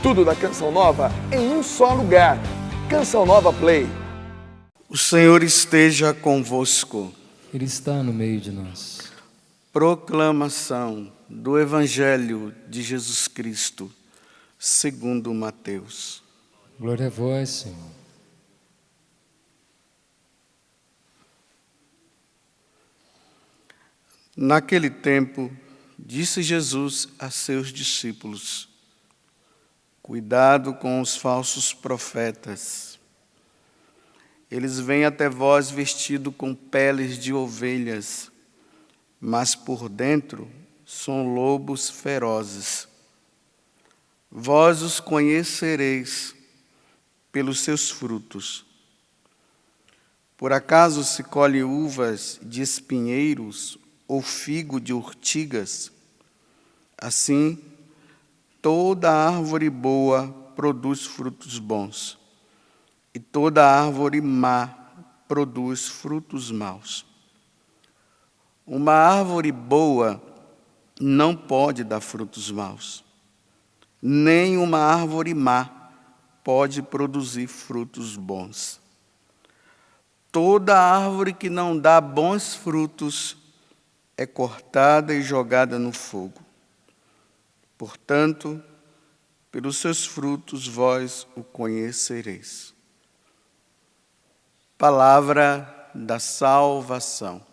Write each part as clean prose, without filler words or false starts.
Tudo da Canção Nova em um só lugar. Canção Nova Play. O Senhor esteja convosco. Ele está no meio de nós. Proclamação do Evangelho de Jesus Cristo, segundo Mateus. Glória a vós, Senhor. Naquele tempo, disse Jesus a seus discípulos: cuidado com os falsos profetas. Eles vêm até vós vestidos com peles de ovelhas, mas por dentro são lobos ferozes. Vós os conhecereis pelos seus frutos. Por acaso se colhe uvas de espinheiros ou figo de urtigas? Assim, toda árvore boa produz frutos bons, e toda árvore má produz frutos maus. Uma árvore boa não pode dar frutos maus, nem uma árvore má pode produzir frutos bons. Toda árvore que não dá bons frutos é cortada e jogada no fogo. Portanto, pelos seus frutos vós o conhecereis. Palavra da salvação.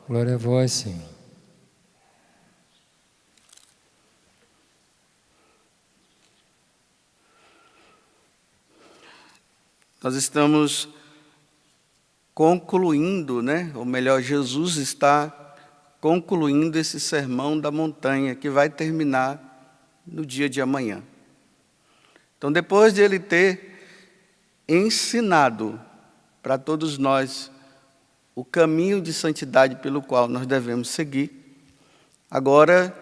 Glória a vós, Senhor. Nós estamos concluindo, ou melhor, Jesus está concluindo esse sermão da montanha, que vai terminar no dia de amanhã. Então, depois de ele ter ensinado para todos nós o caminho de santidade pelo qual nós devemos seguir, agora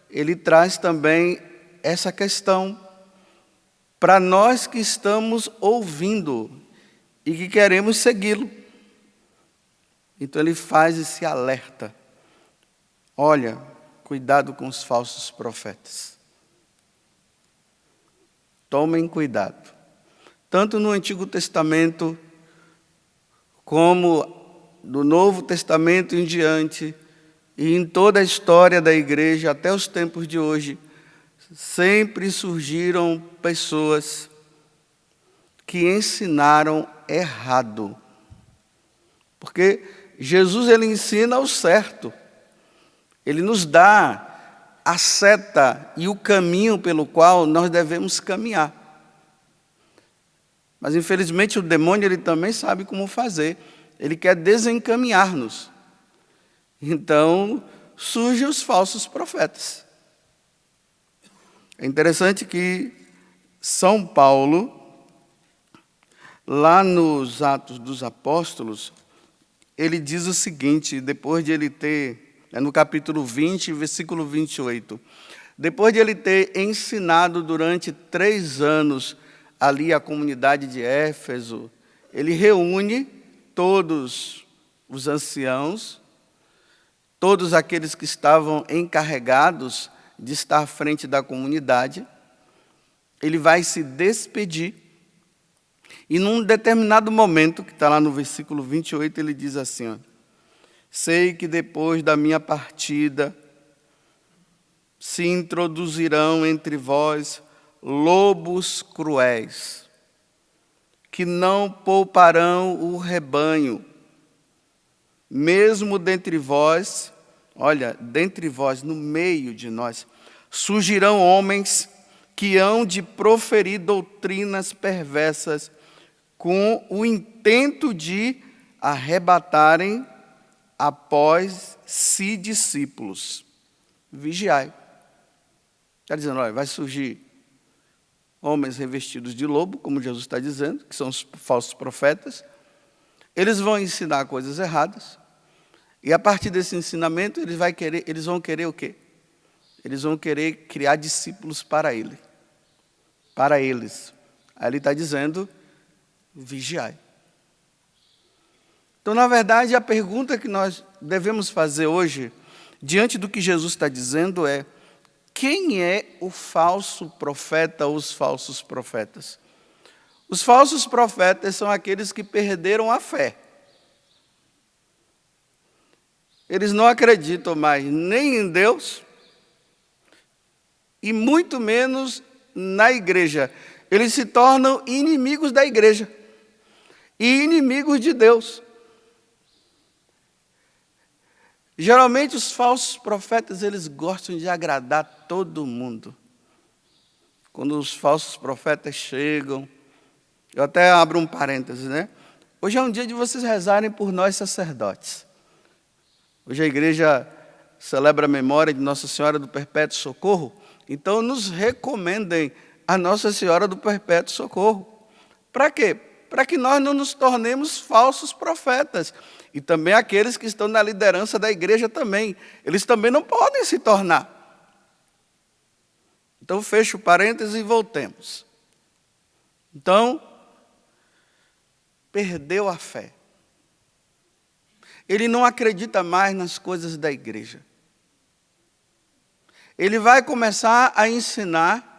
ele traz também essa questão para nós que estamos ouvindo e que queremos segui-lo. Então ele faz esse alerta. Olha, cuidado com os falsos profetas. Tomem cuidado. Tanto no Antigo Testamento, como do Novo Testamento em diante, e em toda a história da igreja, até os tempos de hoje, sempre surgiram pessoas que ensinaram errado. Porque Jesus, ele ensina o certo. Ele nos dá a seta e o caminho pelo qual nós devemos caminhar. Mas, infelizmente, o demônio ele também sabe como fazer. Ele quer desencaminhar-nos. Então, surgem os falsos profetas. É interessante que São Paulo, lá nos Atos dos Apóstolos, ele diz o seguinte, depois de ele ter... no capítulo 20, versículo 28. Depois de ele ter ensinado durante 3 anos ali a comunidade de Éfeso, ele reúne todos os anciãos, todos aqueles que estavam encarregados de estar à frente da comunidade. Ele vai se despedir. E num determinado momento, que está lá no versículo 28, ele diz assim, ó: sei que depois da minha partida se introduzirão entre vós lobos cruéis, que não pouparão o rebanho. Mesmo dentre vós, dentre vós, no meio de nós, surgirão homens que hão de proferir doutrinas perversas com o intento de arrebatarem após si discípulos. Vigiai. Está dizendo, vai surgir homens revestidos de lobo, como Jesus está dizendo, que são os falsos profetas. Eles vão ensinar coisas erradas. E a partir desse ensinamento, eles vão querer o quê? Eles vão querer criar discípulos para ele. Para eles. Aí ele está dizendo, vigiai. Então, na verdade, a pergunta que nós devemos fazer hoje, diante do que Jesus está dizendo, é: quem é o falso profeta ou os falsos profetas? Os falsos profetas são aqueles que perderam a fé. Eles não acreditam mais nem em Deus e muito menos na igreja. Eles se tornam inimigos da igreja e inimigos de Deus. Geralmente os falsos profetas, eles gostam de agradar todo mundo. Quando os falsos profetas chegam, eu até abro um parêntese, né? Hoje é um dia de vocês rezarem por nós sacerdotes. Hoje a igreja celebra a memória de Nossa Senhora do Perpétuo Socorro, então nos recomendem a Nossa Senhora do Perpétuo Socorro. Para quê? Para que nós não nos tornemos falsos profetas. E também aqueles que estão na liderança da igreja também. Eles também não podem se tornar. Então, fecho o parênteses e voltemos. Então, perdeu a fé. Ele não acredita mais nas coisas da igreja. Ele vai começar a ensinar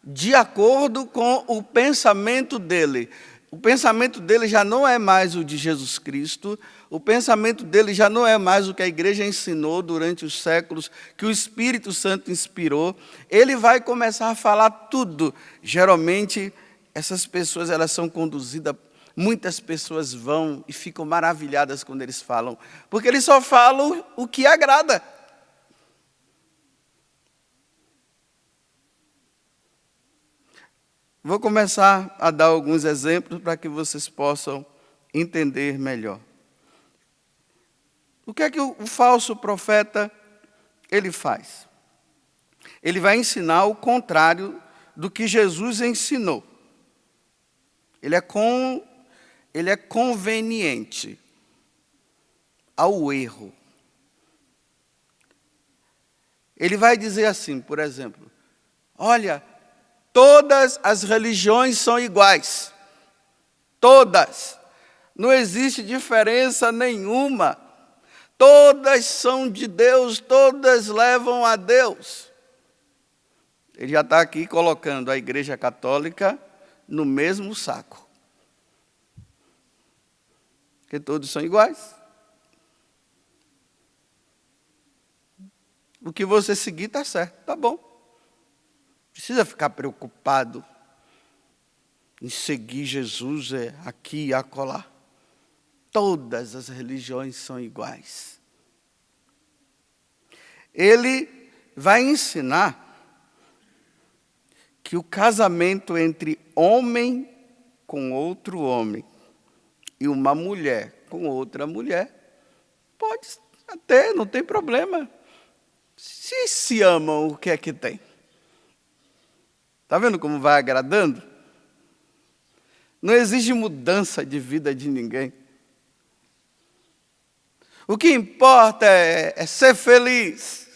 de acordo com o pensamento dele. O pensamento dele já não é mais o de Jesus Cristo, o pensamento dele já não é mais o que a igreja ensinou durante os séculos, que o Espírito Santo inspirou. Ele vai começar a falar tudo. Geralmente, essas pessoas elas são conduzidas, muitas pessoas vão e ficam maravilhadas quando eles falam, porque eles só falam o que agrada. Vou começar a dar alguns exemplos para que vocês possam entender melhor. O que é que o falso profeta ele faz? Ele vai ensinar o contrário do que Jesus ensinou. Ele é conveniente ao erro. Ele vai dizer assim, por exemplo, olha, todas as religiões são iguais. Todas. Não existe diferença nenhuma. Todas são de Deus, todas levam a Deus. Ele já está aqui colocando a Igreja Católica no mesmo saco. Porque todos são iguais. O que você seguir está certo, está bom. Precisa ficar preocupado em seguir Jesus aqui e acolá. Todas as religiões são iguais. Ele vai ensinar que o casamento entre homem com outro homem e uma mulher com outra mulher pode até, não tem problema. Se amam, o que é que tem? Está vendo como vai agradando? Não exige mudança de vida de ninguém. O que importa é ser feliz.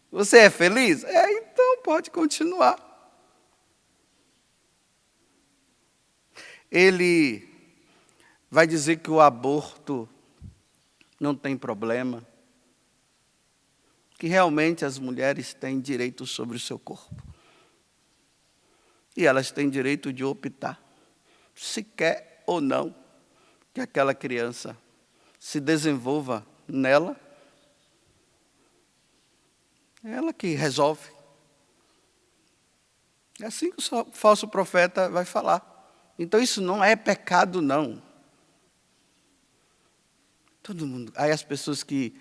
Você é feliz? Então pode continuar. Ele vai dizer que o aborto não tem problema. Que realmente as mulheres têm direito sobre o seu corpo. E elas têm direito de optar, se quer ou não, que aquela criança se desenvolva nela. É ela que resolve. É assim que o falso profeta vai falar. Então isso não é pecado, não. Todo mundo. Aí as pessoas que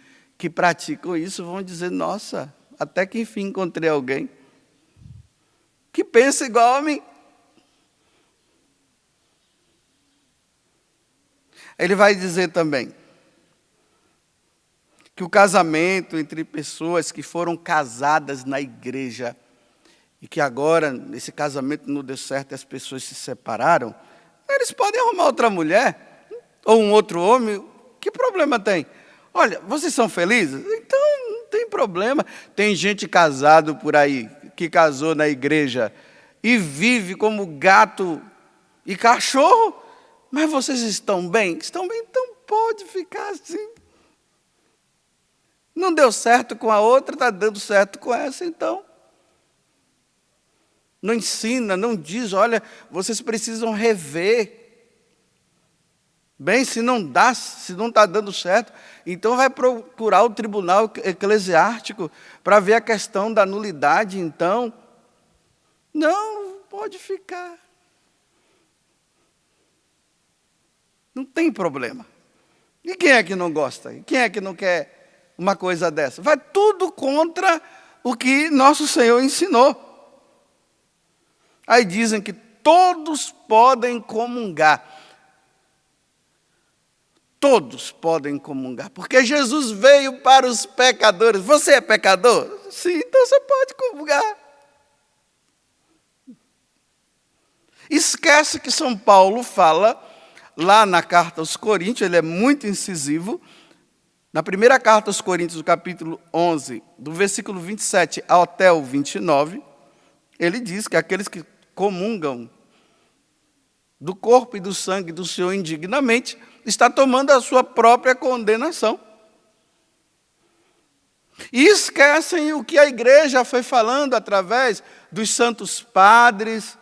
praticam isso vão dizer, nossa, até que enfim encontrei alguém que pensa igual a mim. Ele vai dizer também que o casamento entre pessoas que foram casadas na igreja e que agora esse casamento não deu certo e as pessoas se separaram, eles podem arrumar outra mulher ou um outro homem. Que problema tem? Olha, vocês são felizes? Então não tem problema. Tem gente casado por aí, que casou na igreja e vive como gato e cachorro, mas vocês estão bem? Estão bem? Então pode ficar assim. Não deu certo com a outra, está dando certo com essa, então não ensina, não diz, olha, vocês precisam rever. Bem, se não está dando certo, então vai procurar o tribunal eclesiástico para ver a questão da nulidade, então. Não, pode ficar. Não tem problema. E quem é que não gosta? E quem é que não quer uma coisa dessa? Vai tudo contra o que nosso Senhor ensinou. Aí dizem que todos podem comungar. Todos podem comungar, porque Jesus veio para os pecadores. Você é pecador? Sim, então você pode comungar. Esquece que São Paulo fala, lá na carta aos Coríntios, ele é muito incisivo, na primeira carta aos Coríntios, no capítulo 11, do versículo 27 até o 29, ele diz que aqueles que comungam do corpo e do sangue do Senhor indignamente, está tomando a sua própria condenação. E esquecem o que a igreja foi falando através dos santos padres,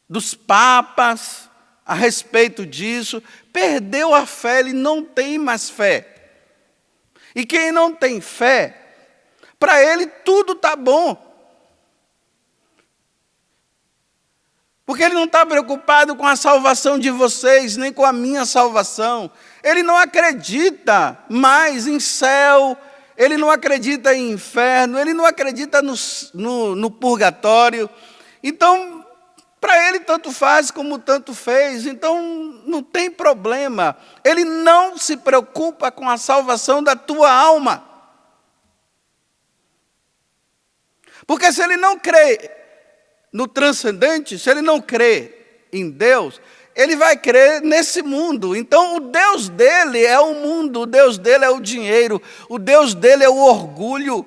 dos papas, a respeito disso. Perdeu a fé, ele não tem mais fé. E quem não tem fé, para ele tudo está bom. Porque ele não está preocupado com a salvação de vocês, nem com a minha salvação. Ele não acredita mais em céu, ele não acredita em inferno, ele não acredita no purgatório. Então, para ele tanto faz como tanto fez, então não tem problema. Ele não se preocupa com a salvação da tua alma. Porque se ele não crê no transcendente, se ele não crê em Deus, ele vai crer nesse mundo. Então, o Deus dele é o mundo, o Deus dele é o dinheiro, o Deus dele é o orgulho,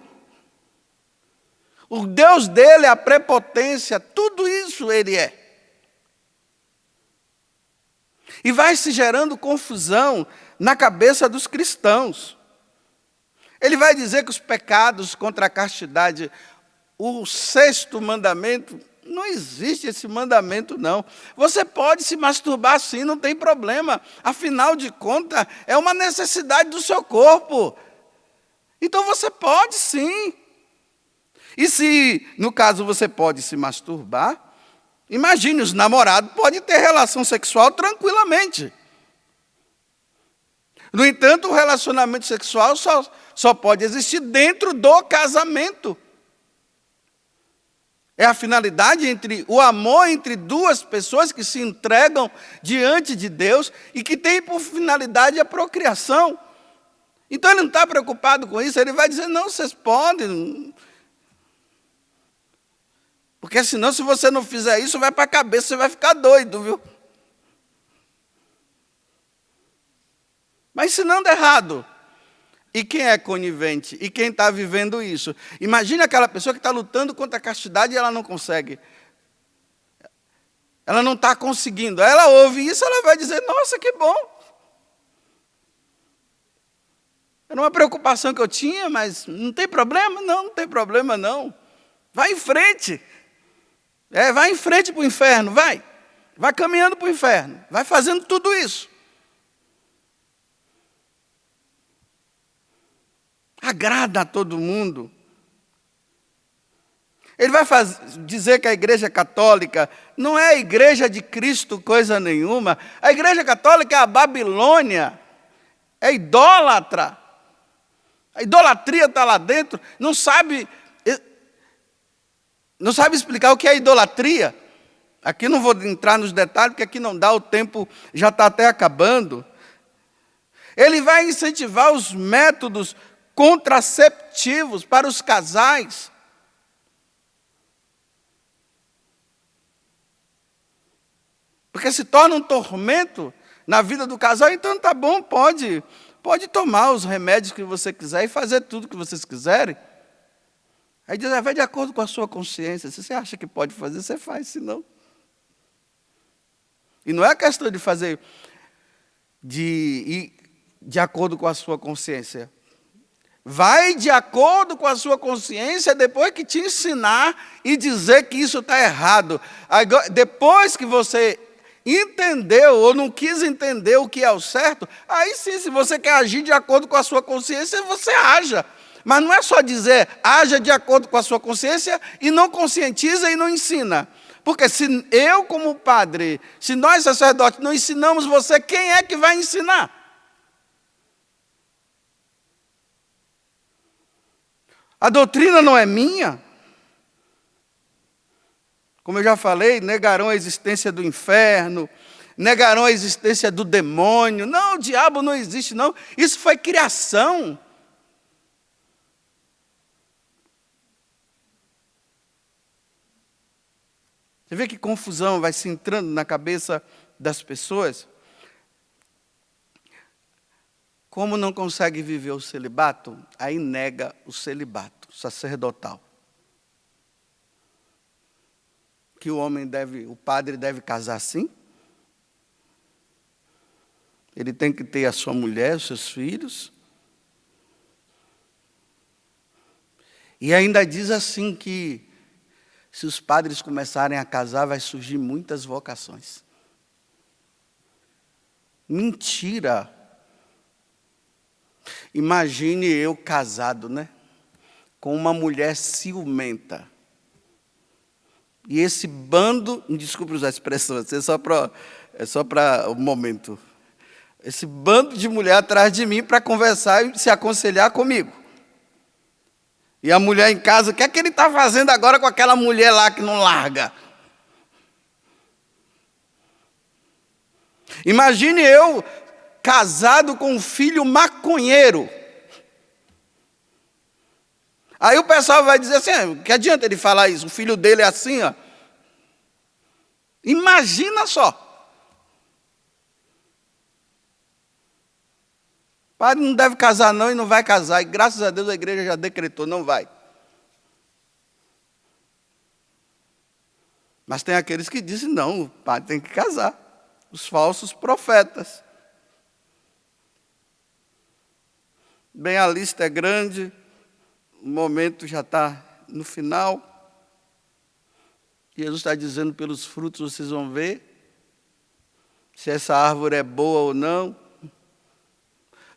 o Deus dele é a prepotência, tudo isso ele é. E vai se gerando confusão na cabeça dos cristãos. Ele vai dizer que os pecados contra a castidade, o 6º mandamento, não existe esse mandamento, não. Você pode se masturbar sim, não tem problema. Afinal de contas, é uma necessidade do seu corpo. Então você pode sim. E se, no caso, você pode se masturbar, imagine, os namorados podem ter relação sexual tranquilamente. No entanto, o relacionamento sexual só pode existir dentro do casamento. É a finalidade entre o amor entre duas pessoas que se entregam diante de Deus e que tem por finalidade a procriação. Então ele não está preocupado com isso, ele vai dizer, não, vocês podem. Porque senão, se você não fizer isso, vai para a cabeça, você vai ficar doido, viu? Mas ensinando errado. E quem é conivente? E quem está vivendo isso? Imagine aquela pessoa que está lutando contra a castidade e ela não consegue. Ela não está conseguindo. Ela ouve isso, ela vai dizer, nossa, que bom. Era uma preocupação que eu tinha, mas não tem problema? Não, não tem problema não. Vai em frente. Vai em frente para o inferno, vai. Vai caminhando para o inferno. Vai fazendo tudo isso. Agrada a todo mundo. Ele vai dizer que a igreja católica não é a igreja de Cristo coisa nenhuma. A igreja católica é a Babilônia. É idólatra. A idolatria está lá dentro. Não sabe explicar o que é idolatria. Aqui não vou entrar nos detalhes, porque aqui não dá, o tempo já está até acabando. Ele vai incentivar os métodos contraceptivos para os casais. Porque se torna um tormento na vida do casal, então tá bom, pode tomar os remédios que você quiser e fazer tudo que vocês quiserem. Aí diz, vai de acordo com a sua consciência. Se você acha que pode fazer, você faz, senão. E não é questão de fazer de acordo com a sua consciência. vai de acordo com a sua consciência depois que te ensinar e dizer que isso está errado. Agora, depois que você entendeu ou não quis entender o que é o certo, aí sim, se você quer agir de acordo com a sua consciência, você haja. Mas não é só dizer, haja de acordo com a sua consciência e não conscientiza e não ensina. Porque se eu, como padre, se nós sacerdotes não ensinamos você, quem é que vai ensinar? A doutrina não é minha. Como eu já falei, negarão a existência do inferno, negarão a existência do demônio. Não, o diabo não existe, não. Isso foi criação. Você vê que confusão vai se entrando na cabeça das pessoas? Como não consegue viver o celibato, aí nega o celibato sacerdotal. Que o padre deve casar sim? Ele tem que ter a sua mulher, os seus filhos. E ainda diz assim que se os padres começarem a casar, vai surgir muitas vocações. Mentira! Imagine eu casado, né? Com uma mulher ciumenta. E esse bando, desculpe usar a expressão, é só para o momento. Esse bando de mulher atrás de mim para conversar e se aconselhar comigo. E a mulher em casa, o que é que ele está fazendo agora com aquela mulher lá que não larga? Imagine eu casado com um filho maconheiro. Aí o pessoal vai dizer assim, que adianta ele falar isso? O filho dele é assim, ó. Imagina só. O padre não deve casar não e não vai casar. E graças a Deus a igreja já decretou, não vai. Mas tem aqueles que dizem, não, o padre tem que casar. Os falsos profetas. Bem, a lista é grande, o momento já está no final. Jesus está dizendo, pelos frutos vocês vão ver se essa árvore é boa ou não.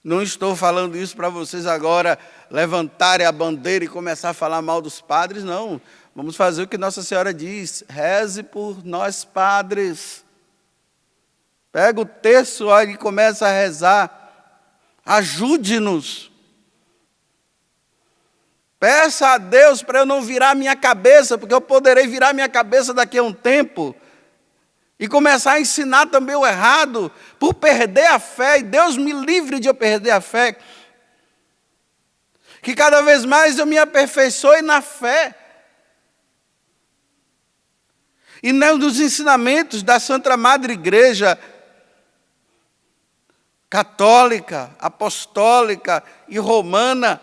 Não estou falando isso para vocês agora levantarem a bandeira e começar a falar mal dos padres, não. Vamos fazer o que Nossa Senhora diz, reze por nós padres. Pega o terço e começa a rezar. Ajude-nos. Peça a Deus para eu não virar minha cabeça, porque eu poderei virar minha cabeça daqui a um tempo. E começar a ensinar também o errado, por perder a fé, e Deus me livre de eu perder a fé. Que cada vez mais eu me aperfeiçoe na fé. E nos ensinamentos da Santa Madre Igreja católica, apostólica e romana,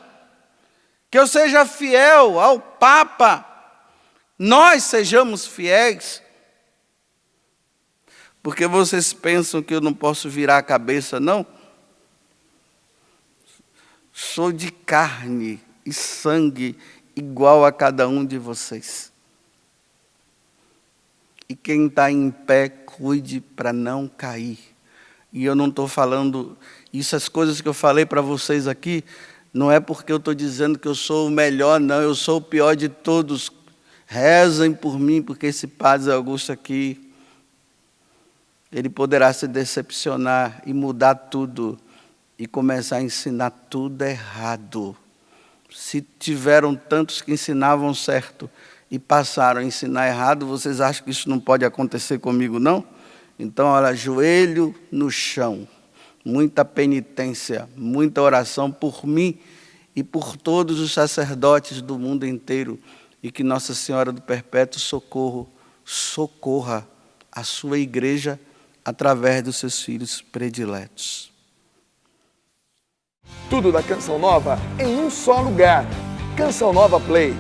que eu seja fiel ao Papa, nós sejamos fiéis. Porque vocês pensam que eu não posso virar a cabeça, não? Sou de carne e sangue igual a cada um de vocês. E quem está em pé, cuide para não cair. E eu não estou falando, essas coisas que eu falei para vocês aqui, não é porque eu estou dizendo que eu sou o melhor, não, eu sou o pior de todos. Rezem por mim, porque esse Padre Augusto aqui, ele poderá se decepcionar e mudar tudo e começar a ensinar tudo errado. Se tiveram tantos que ensinavam certo e passaram a ensinar errado, vocês acham que isso não pode acontecer comigo, não? Então, olha, joelho no chão, muita penitência, muita oração por mim e por todos os sacerdotes do mundo inteiro, e que Nossa Senhora do Perpétuo Socorro socorra a sua igreja através dos seus filhos prediletos. Tudo da Canção Nova em um só lugar. Canção Nova Play.